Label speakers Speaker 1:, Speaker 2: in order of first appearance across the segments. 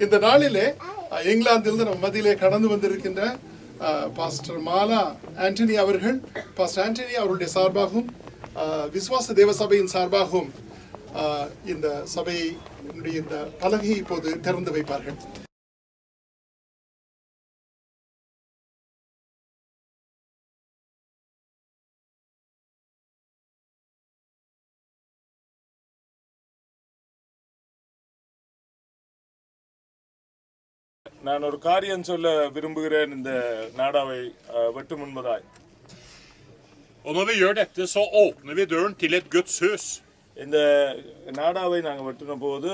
Speaker 1: இந்த நாளிலே இங்கிலாந்திலிருந்து நம்ம மத்தியிலே கடந்து வந்திருக்கின்ற பாஸ்டர் மாலா ஆண்டனி அவர்கள், பாஸ்டர் ஆண்டனி அவருடைய சார்பாகவும் விசுவாச தேவ சபையின் சார்பாகவும் இந்த சபையினுடைய இந்த பலகையை இப்போது திறந்து வைப்பார்கள்.
Speaker 2: நான் ஒரு காரியம் சொல்ல விரும்புகிறேன் இந்த நாடாவை வெட்டு முன்பதாய்.
Speaker 3: Og når vi gjør dette, så åpner vi døren til et Guds hus.
Speaker 2: இந்த நாடாவை நாங்கள் வெட்டின போது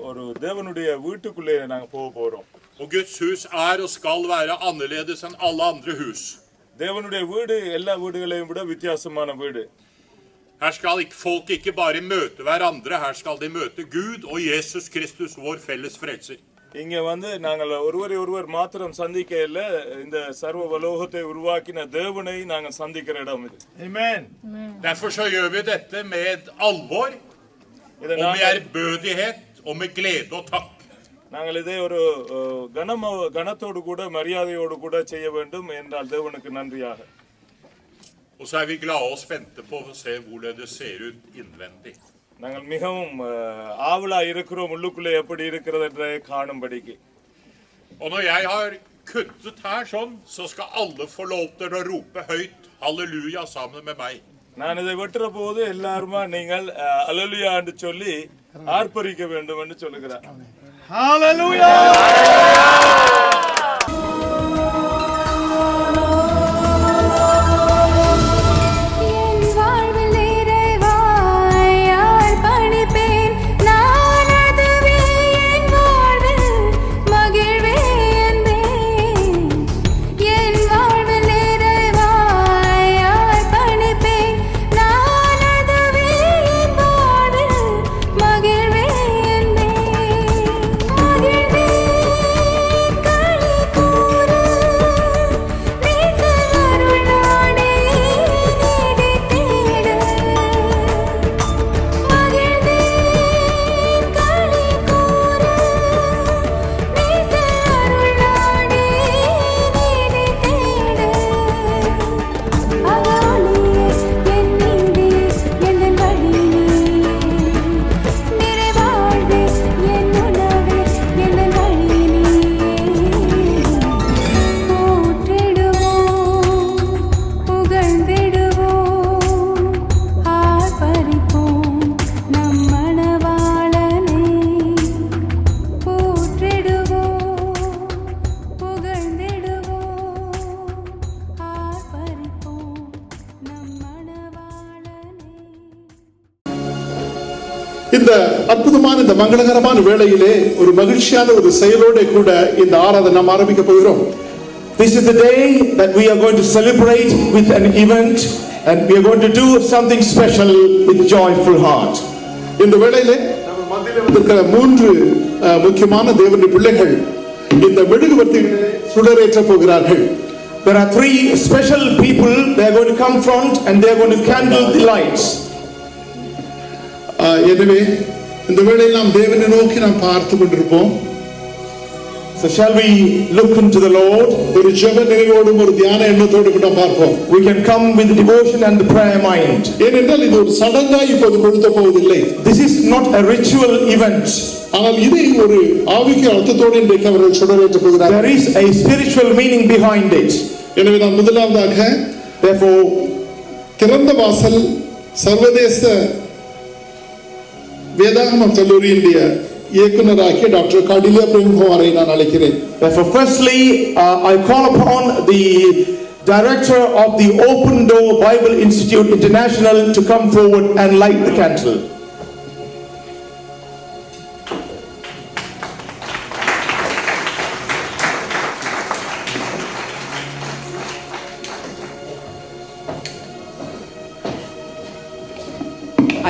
Speaker 2: ஒரு தேவனுடைய வீட்டுக்குள்ளே நாங்கள் போக போறோம்.
Speaker 3: Og Guds hus er og skal være annerledes enn alle andre hus.
Speaker 2: தேவனுடைய வீடு எல்லா வீடுகளையும் விட வித்தியாசமான வீடு.
Speaker 3: Her skal folk ikke bare møte hverandre, her skal de møte Gud og Jesus Kristus, vår felles frelser.
Speaker 2: இங்க வந்து நாங்கள் ஒருவரை ஒருவர் மாத்திரம் சந்திக்கல, இந்த சர்வ வலோகத்தை உருவாக்கின தேவனை நாங்கள் சந்திக்கிற இடம் இது.
Speaker 3: Amen. Derfor så gjør vi dette med alvor, og med ærbødighet, og med glede og takk.
Speaker 2: நாங்கள் இதை ஒரு கனத்தோடு கூட மரியாதையோடு கூட செய்ய வேண்டும் என்றால் தேவனுக்கு நன்றியாக.
Speaker 3: Og så vi glade og spente på å se hvordan det ser ut innvendig.
Speaker 2: நாங்கள் மிகவும் ஆவலா இருக்கிறோம் உள்ளுக்குள்ளே எப்படி இருக்கிறது என்றே காணும்படிக்கு.
Speaker 3: Og når jeg har kuttet her sånn, så skal alle få lov til å rope høyt halleluja sammen med meg.
Speaker 2: நான் இதை வெட்டுற போது எல்லாருமா நீங்கள் அல்லேலூயா என்று சொல்லி ஆர்ப்பரிக்க வேண்டும் என்று சொல்லுகிறார். ஹalleluya.
Speaker 1: இந்த அற்புதமான இந்த மங்களகரமான வேளையிலே ஒரு மகிழ்ச்சியான ஒரு செயலோட கூட இந்த ஆராதனை நாம் ஆரம்பிக்க போகிறோம்.
Speaker 4: This is the day that we are going to celebrate with an event, and we are going to do something special with joyful heart.
Speaker 1: இந்த வேளையிலே நம்ம மத்தியிலே வந்திருக்கிற மூன்று முக்கியமான தேவனுடைய பிள்ளைகள் இந்த மெழுகுவர்த்திகளை சுடரேற்ற போகிறார்கள்.
Speaker 4: There are three special people. They are going to come front and they are going to candle the lights.
Speaker 1: எனவே இந்த வேளையில் நாம் தேவனை நோக்கி நாம் பார்த்து கொண்டிருப்போம்.
Speaker 4: So shall we look into the Lord?
Speaker 1: ஒரு ஜெப நினைவோடும் ஒரு தியான எண்ணத்தோடு கூட பார்ப்போம்.
Speaker 4: We can come with the devotion and the prayer mind.
Speaker 1: ஏனென்றால் இது ஒரு சடங்காய் இப்போது கொடுத்த போவதில்லை.
Speaker 4: This is not a ritual event.
Speaker 1: ஆனால் இது ஒரு ஆவிக்கு அர்த்தத்தோடு இன்றைக்கு அவர்கள் சுடரேற்ற போகிறார்கள்.
Speaker 4: There is a spiritual meaning behind it.
Speaker 1: எனவே நான் முதலாவதாக
Speaker 4: Therefore,
Speaker 1: திறந்த வாசல் சர்வதேச வேதாகம கல்லூரியினுடைய இயக்குனராகிய டாக்டர் காடிலியா பிரேம்குமாரை நான் அழைக்கிறேன்.
Speaker 4: Therefore, firstly, I call upon the director of the Open Door Bible Institute International to come forward and light the candle.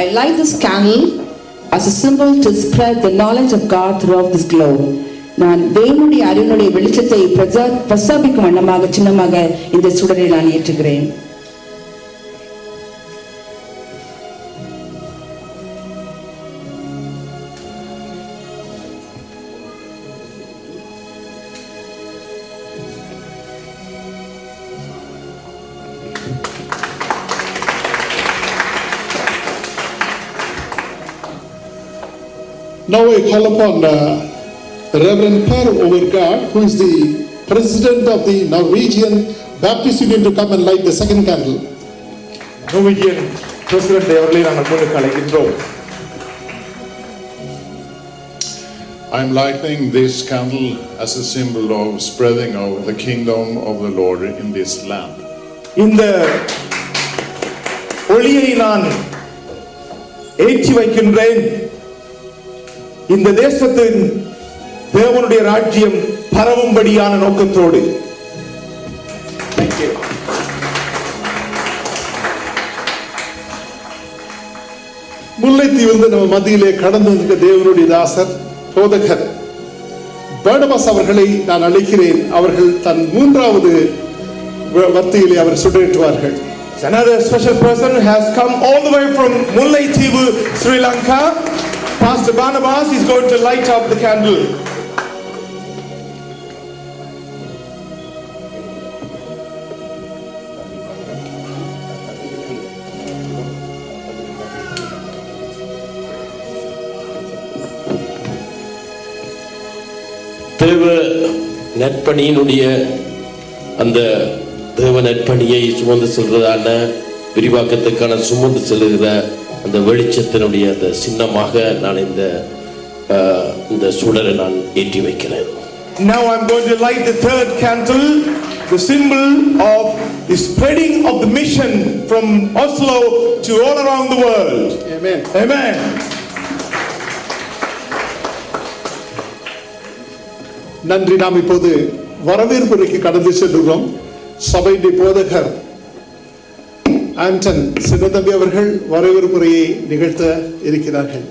Speaker 5: I light this candle as a symbol to spread the knowledge of God throughout this globe. நான் தேவனுடைய அறிவினுடைய வெளிச்சத்தை பிரசாபிக்கும் வண்ணமாக சின்னமாக இந்த சுடரை நான் ஏற்றுகிறேன்.
Speaker 1: Now I call upon Reverend Per Overgaard, who is the president of the Norwegian Baptist Union, to come and light the second candle.
Speaker 4: Norwegian President அவர்களை நாங்கள் முன்னுக்கு அழைக்கின்றோம்.
Speaker 6: I'm lighting this candle as a symbol of spreading of the kingdom of the Lord in this land.
Speaker 4: இந்த ஒளியை நான் ஏற்றி வைக்கின்றேன். இந்த தேசத்தின் தேவனுடைய ராஜ்யம் பரவும்படியான நோக்கத்தோடு. Thank you.
Speaker 1: முல்லைத்தீவிலிருந்து நம்ம மத்தியிலே கடந்து வந்திருக்க தேவனுடைய தாசர் போதகர் பர்னபாஸ் அவர்களை நான் அழைக்கிறேன். அவர்கள் தன் 3வது வர்த்தியிலே அவர் சுடரேற்றுவார்கள்.
Speaker 4: Another special person has come all the way from Mullaitivu, Sri Lanka. Pastor Barnabas is going to light up the candle.
Speaker 7: தேவ நற்பணியினுடைய அந்த தேவ நற்பணியை சுமந்து செல்றதான விரிவாக்கத்துக்கான சுமந்து செல்கிற அந்த வெளிச்சத்தினுடைய அந்த சின்னமாக நான் இந்த சுடரை நான் ஏற்றி வைக்கிறேன்.
Speaker 4: Now I'm going to light the 3rd candle, the symbol of the spreading of the mission from Oslo to all around the world.
Speaker 1: Amen.
Speaker 4: Amen.
Speaker 1: நன்றி. நாம் இப்போது வரவேற்புரைக்கு கடந்து செல்கிறோம். சபையின் போதகர் ஆண்டன் சின்னதம்பி அவர்கள் வரவேற்புரையை நிகழ்த்த இருக்கிறார்கள்.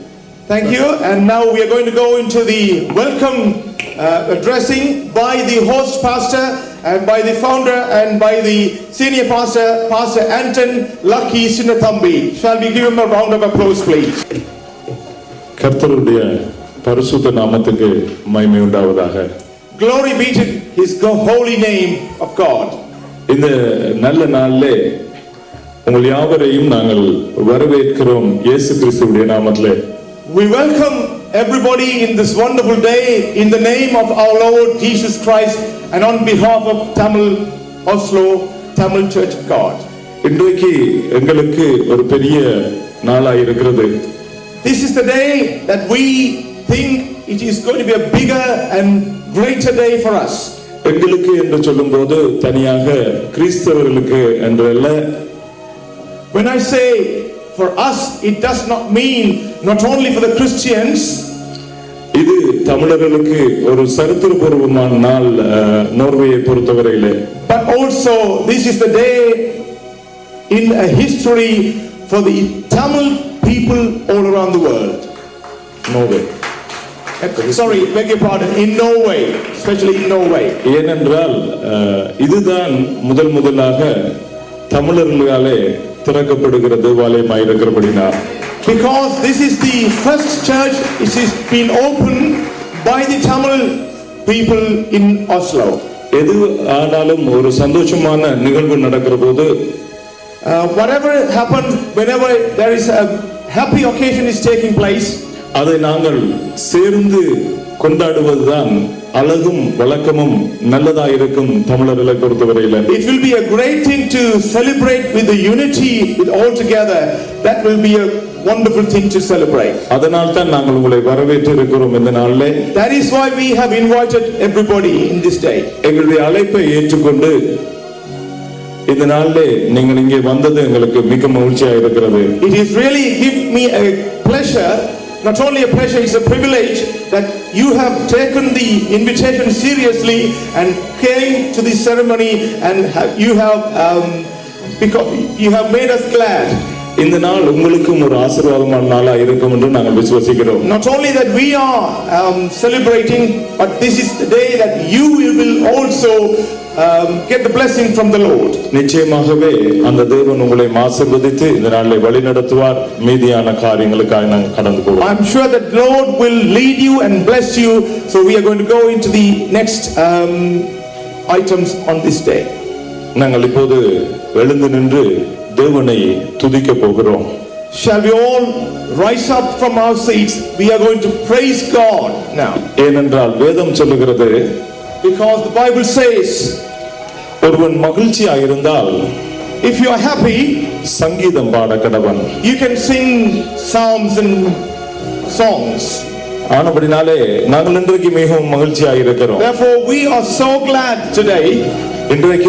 Speaker 4: Thank you. And now we are going to go into the welcome addressing by the host pastor and by the founder and by the senior pastor, Pastor Anton Lucky Sinnathambi. Shall we give him a round of applause, please?
Speaker 8: கர்த்தருடைய பரிசுத்த நாமத்துக்கு மகிமை உண்டாவதாக.
Speaker 4: Glory be to his holy name of God.
Speaker 8: இந்த நல்ல நாளிலே உங்கள் யாவரையும் நாங்கள் வரவேற்கிறோம் இயேசு கிறிஸ்துவின் நாமத்திலே.
Speaker 4: We welcome everybody in this wonderful day in the name of our Lord Jesus Christ and on behalf of Tamil Oslo Tamil Church of God.
Speaker 8: இன்றைக்கு எங்களுக்கு ஒரு பெரிய நாளாய் இருக்கிறது.
Speaker 4: This is the day that we think it is going to be a bigger and greater day for us.
Speaker 8: எங்களுக்கு என்று சொல்லும்போது தனியாக கிறிஸ்தவர்களுக்கு என்றல்ல.
Speaker 4: When I say for us, it does not mean not only for the Christians.
Speaker 8: இது தமிழர்களுக்கு ஒரு சரித்திரபூர்வமான நாள் நோர்வேயை பொறுத்தவரையிலே.
Speaker 4: But also this is the day in a history for the Tamil people all around the world.
Speaker 8: Norway.
Speaker 4: Sorry, beg your pardon, in Norway, especially in Norway.
Speaker 8: ஏனென்றால் இதுதான் முதலாக தமிழர்களாலே திறக்கப்படுகிற தேவாலயமாய் இருக்கிறபடினால்.
Speaker 4: Because this is the first church which has been opened by the Tamil people in Oslo.
Speaker 8: எது ஆனாலும் ஒரு சந்தோஷமான நிகழ்வு நடக்கிற போது
Speaker 4: whatever happens, whenever there is a happy occasion is taking place,
Speaker 8: அதை நாங்கள் சேர்ந்து கொண்டாடுவதுதான் அழகும் வழக்கமும் நல்லதாயிருக்கும் தமிழர்களை பொறுத்தவரையில்.
Speaker 4: It will be a great thing to celebrate with the unity with all together. That will be a wonderful thing to celebrate.
Speaker 8: அதனால் தான் நாங்கள் உங்களை வரவேற்று இருக்கிறோம் இந்த நாளிலே.
Speaker 4: That is why we have invited everybody in this day.
Speaker 8: எங்களுடைய அழைப்பை ஏற்றுக்கொண்டு இந்த நாளிலே நீங்கள் இங்கே வந்தது எங்களுக்கு மிக மகிழ்ச்சியாக இருக்கிறது.
Speaker 4: It is really give me a pleasure. Not only a pleasure, it's a privilege that you have taken the invitation seriously and came to this ceremony and you have made us glad.
Speaker 8: இந்த நாள் உங்களுக்கும் ஒரு ஆசீர்வாதமான நாளா இருக்கும் என்று நாங்கள் விசுவாசிக்கிறோம்.
Speaker 4: Not only that we are celebrating, but this is the day that you will also get the blessing from the Lord.
Speaker 8: நிச்சயமாகவே அந்த தேவன் உங்களை ஆசீர்வதித்து இந்த நாளை வழி நடத்துவார். மீதியான காரியங்களுக்காக நாங்கள் கடந்து போவோம்.
Speaker 4: I'm sure that Lord will lead you and bless you. So we are going to go into the next items on this day.
Speaker 8: நாங்கள் இப்போது எழுந்து நின்று தேவனை துதிக்க போகிறோம்.
Speaker 4: Shall we all rise up from our seats? We are going to praise God now.
Speaker 8: ஏனென்றால் வேதம் சொல்லுகிறது,
Speaker 4: because the Bible says,
Speaker 8: ஒருவன் மகிழ்ச்சியாக இருந்தால்
Speaker 4: if you are happy,
Speaker 8: சங்கீதம் பாட கடவன்.
Speaker 4: you can sing psalms and songs.
Speaker 8: ஆனபடினாலே நாங்கள் இன்றைக்கு மிகவும் மகிழ்ச்சியாக இருக்கிறோம்.
Speaker 4: Therefore we are so glad today.
Speaker 8: இன்றைக்கு